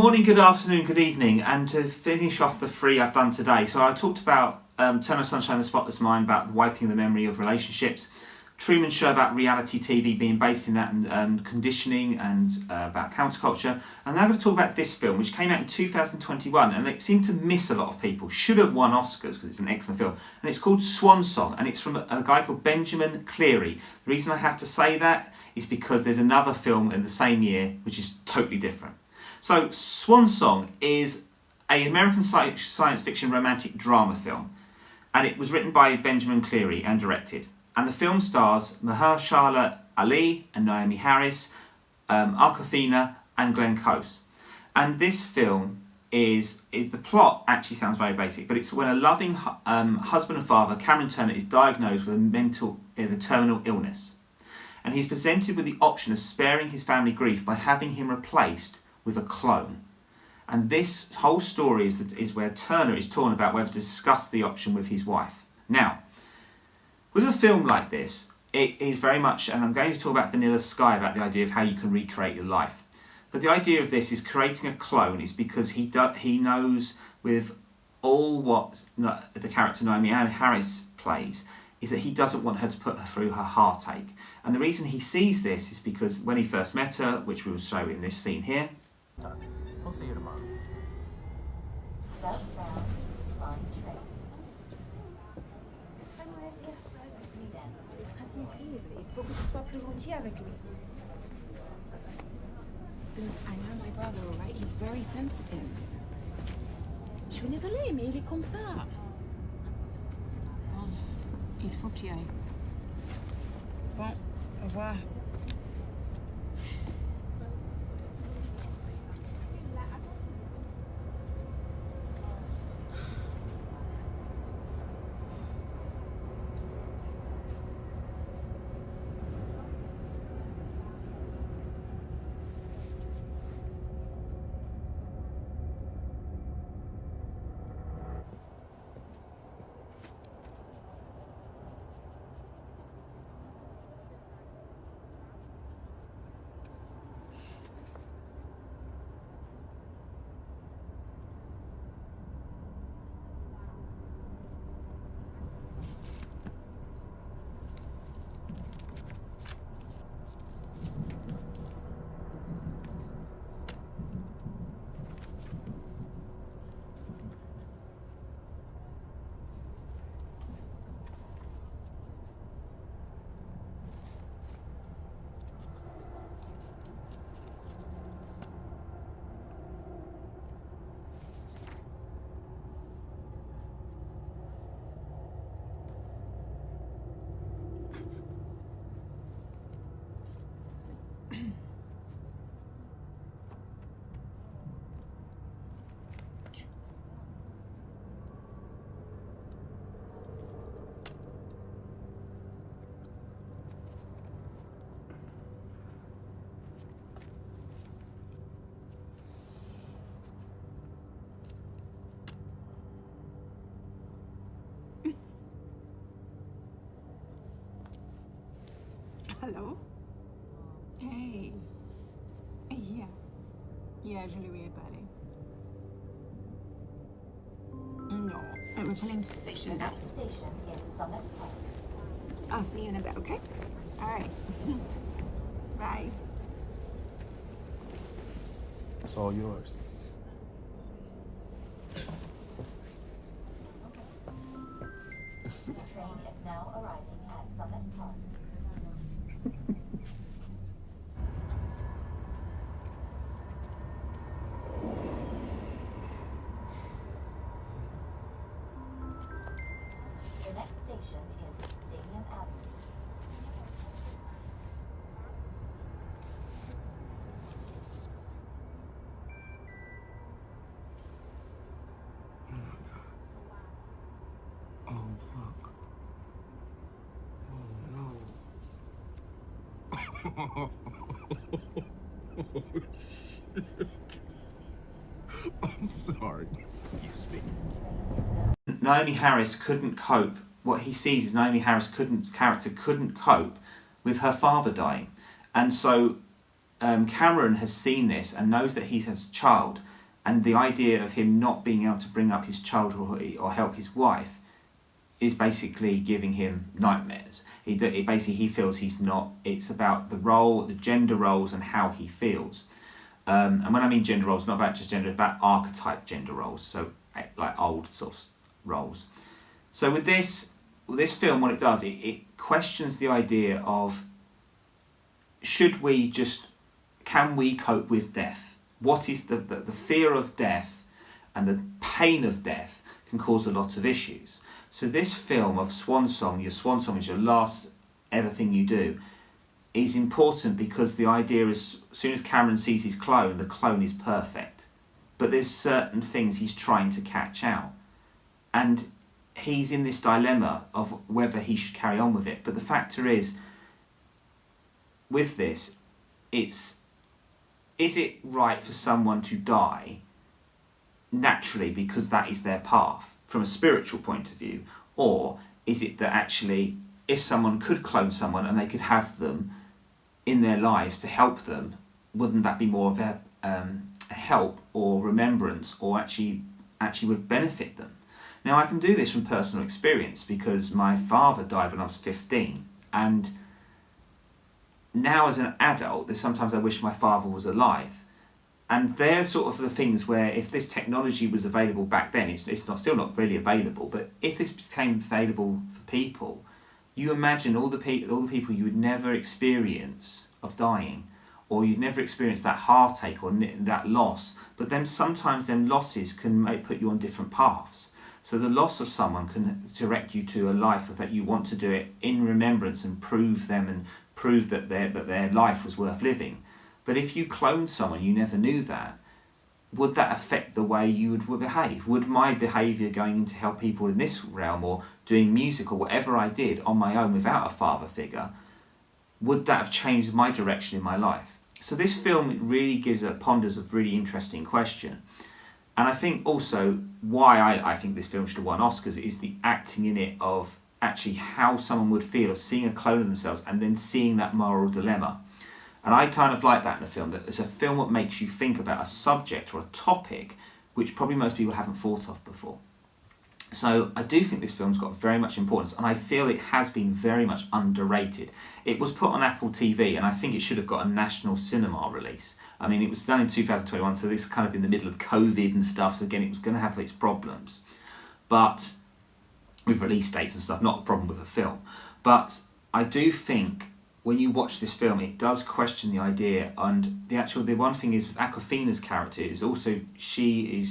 Morning, good afternoon, good evening, and to finish off the three I've done today. So I talked about Turner Sunshine the Spotless Mind, about wiping the memory of relationships. Truman Show about reality TV being based in that and conditioning and about counterculture. And now I'm going to talk about this film, which came out in 2021, and it seemed to miss a lot of people. Should have won Oscars because it's an excellent film. And it's called Swan Song, and it's from a guy called Benjamin Cleary. The reason I have to say that is because there's another film in the same year which is totally different. So Swan Song is an American science fiction romantic drama film, and it was written by Benjamin Cleary and directed. And the film stars Mahershala Ali and Naomi Harris, Awkwafina and Glenn Close. And this film is the plot actually sounds very basic, but it's when a loving husband and father, Cameron Turner, is diagnosed with a terminal illness. And he's presented with the option of sparing his family grief by having him replaced with a clone. And this whole story is where Turner is torn about whether to discuss the option with his wife. Now, with a film like this, it is very much, and I'm going to talk about Vanilla Sky, about the idea of how you can recreate your life. But the idea of this is creating a clone is because he knows with all what the character Naomi Harris plays, is that he doesn't want her to put her through her heartache. And the reason he sees this is because when he first met her, which we will show in this scene here. We'll see you tomorrow. Southbound line train. Transmissible, il faut que tu sois plus gentil avec lui. Look, I know my brother, all right? He's very sensitive. Je suis désolée, mais il est comme ça. Oh, il faut que tu ailles. Bon, au revoir. Hello? Hey. Yeah. Yeah, je lui ai parlé. No, we're pulling to the station. The next station is Summit Park. I'll see you in a bit, okay? All right. Bye. It's all yours. The train is now arriving at Summit Park. The next station is Stadium Avenue. Oh, fuck. Oh, no. Shit. I'm sorry. Excuse me. Naomi Harris couldn't cope. What he sees is Naomi Harris character couldn't cope with her father dying. And so Cameron has seen this and knows that he has a child, And the idea of him not being able to bring up his child or help his wife is basically giving him nightmares. He feels he's not. It's about the gender roles and how he feels. And when I mean gender roles, not about just gender, it's about archetype gender roles. So like old sort of roles. So with this film, what it does, it questions the idea of can we cope with death? What is the fear of death and the pain of death can cause a lot of issues. So this film of Swan Song, your Swan Song is your last ever thing you do, is important because the idea is as soon as Cameron sees his clone, the clone is perfect. But there's certain things he's trying to catch out. And he's in this dilemma of whether he should carry on with it. But the factor is, with this, is it right for someone to die naturally because that is their path from a spiritual point of view? Or is it that actually if someone could clone someone and they could have them in their lives to help them, wouldn't that be more of a help or remembrance, or actually would benefit them? Now I can do this from personal experience because my father died when I was 15, and now as an adult, there's sometimes I wish my father was alive. And they're sort of the things where if this technology was available back then, it's still not really available, but if this became available for people, you imagine all the people you would never experience of dying, or you'd never experience that heartache or that loss, but then sometimes them losses can put you on different paths. So the loss of someone can direct you to a life that you want to do it in remembrance and prove that their life was worth living. But if you cloned someone, you never knew that, would that affect the way you would behave? Would my behaviour going in to help people in this realm, or doing music or whatever I did on my own without a father figure, would that have changed my direction in my life? So this film really ponders a really interesting question. And I think also why I think this film should have won Oscars is the acting in it of actually how someone would feel of seeing a clone of themselves and then seeing that moral dilemma. And I kind of like that in a film, that it's a film that makes you think about a subject or a topic which probably most people haven't thought of before. So I do think this film's got very much importance, and I feel it has been very much underrated. It was put on Apple TV, and I think it should have got a national cinema release. I mean, it was done in 2021, so this is kind of in the middle of COVID and stuff, so again, it was going to have its problems. But with release dates and stuff, not a problem with a film. But I do think when you watch this film, it does question the idea, and the one thing is with Awkwafina's character is also she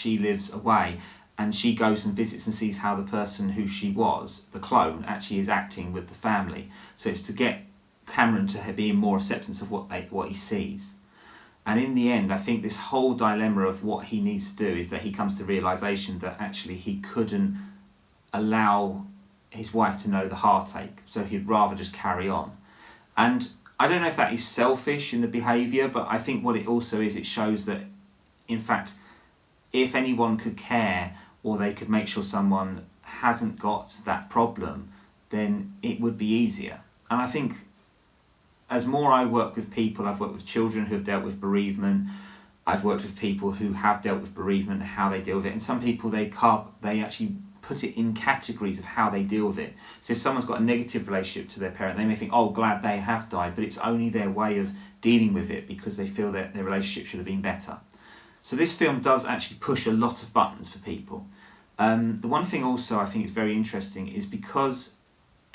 lives away, and she goes and visits and sees how the person who she was, the clone, actually is acting with the family. So it's to get Cameron to be in more acceptance of what he sees. And in the end, I think this whole dilemma of what he needs to do is that he comes to the realisation that actually he couldn't allow his wife to know the heartache, so he'd rather just carry on. And I don't know if that is selfish in the behaviour, but I think what it also is, it shows that, in fact, if anyone could care, or they could make sure someone hasn't got that problem, then it would be easier. And I think as more I work with people, I've worked with children who have dealt with bereavement, I've worked with people who have dealt with bereavement and how they deal with it, and some people they actually put it in categories of how they deal with it. So if someone's got a negative relationship to their parent, they may think, oh, glad they have died, but it's only their way of dealing with it because they feel that their relationship should have been better. So this film does actually push a lot of buttons for people. The one thing also I think is very interesting is because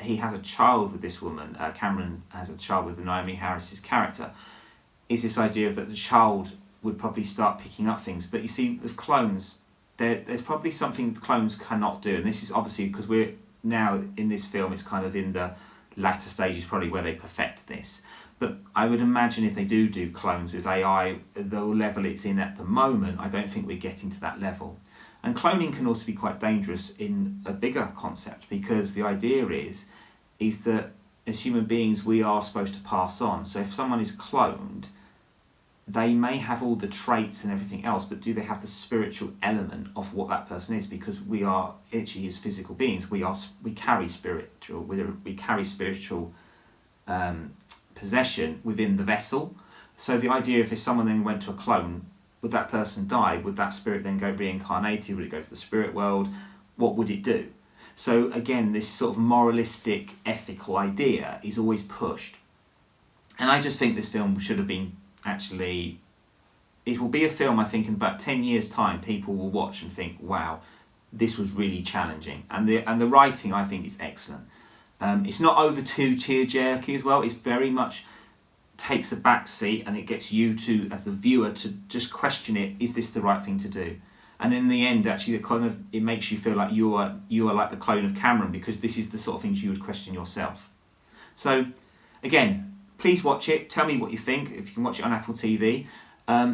he has a child with this woman, Cameron has a child with Naomi Harris's character, is this idea that the child would probably start picking up things. But you see, with clones, there's probably something the clones cannot do, and this is obviously because we're now in this film, it's kind of in the latter stages probably where they perfect this. But I would imagine if they do clones with AI, the level it's in at the moment, I don't think we're getting to that level. And cloning can also be quite dangerous in a bigger concept, because the idea is that as human beings we are supposed to pass on. So if someone is cloned, they may have all the traits and everything else, but do they have the spiritual element of what that person is? Because we are actually, as physical beings, we carry spiritual possession within the vessel. So the idea, if someone then went to a clone, would that person die? Would that spirit then go reincarnated? Would it go to the spirit world? What would it do? So again, this sort of moralistic, ethical idea is always pushed. And I just think this film should have been actually... It will be a film, I think, in about 10 years' time, people will watch and think, wow, this was really challenging. And the writing, I think, is excellent. It's not over too tear-jerky as well. It's very much takes a back seat, and it gets you to, as the viewer, to just question it, is this the right thing to do? And in the end, actually, it makes you feel like you are like the clone of Cameron, because this is the sort of things you would question yourself. So, again, please watch it. Tell me what you think, if you can watch it on Apple TV.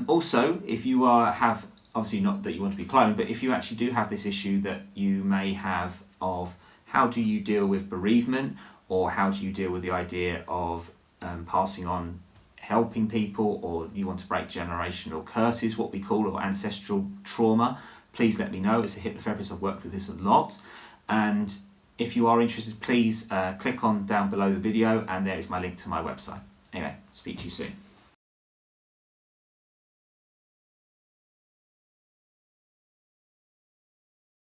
Also, if you have, obviously not that you want to be cloned, but if you actually do have this issue that you may have of how do you deal with bereavement, or how do you deal with the idea of passing on, helping people, or you want to break generational curses, what we call, or ancestral trauma, please let me know. As a hypnotherapist, I've worked with this a lot. And if you are interested, please click on down below the video, and there is my link to my website. Anyway, speak to you soon.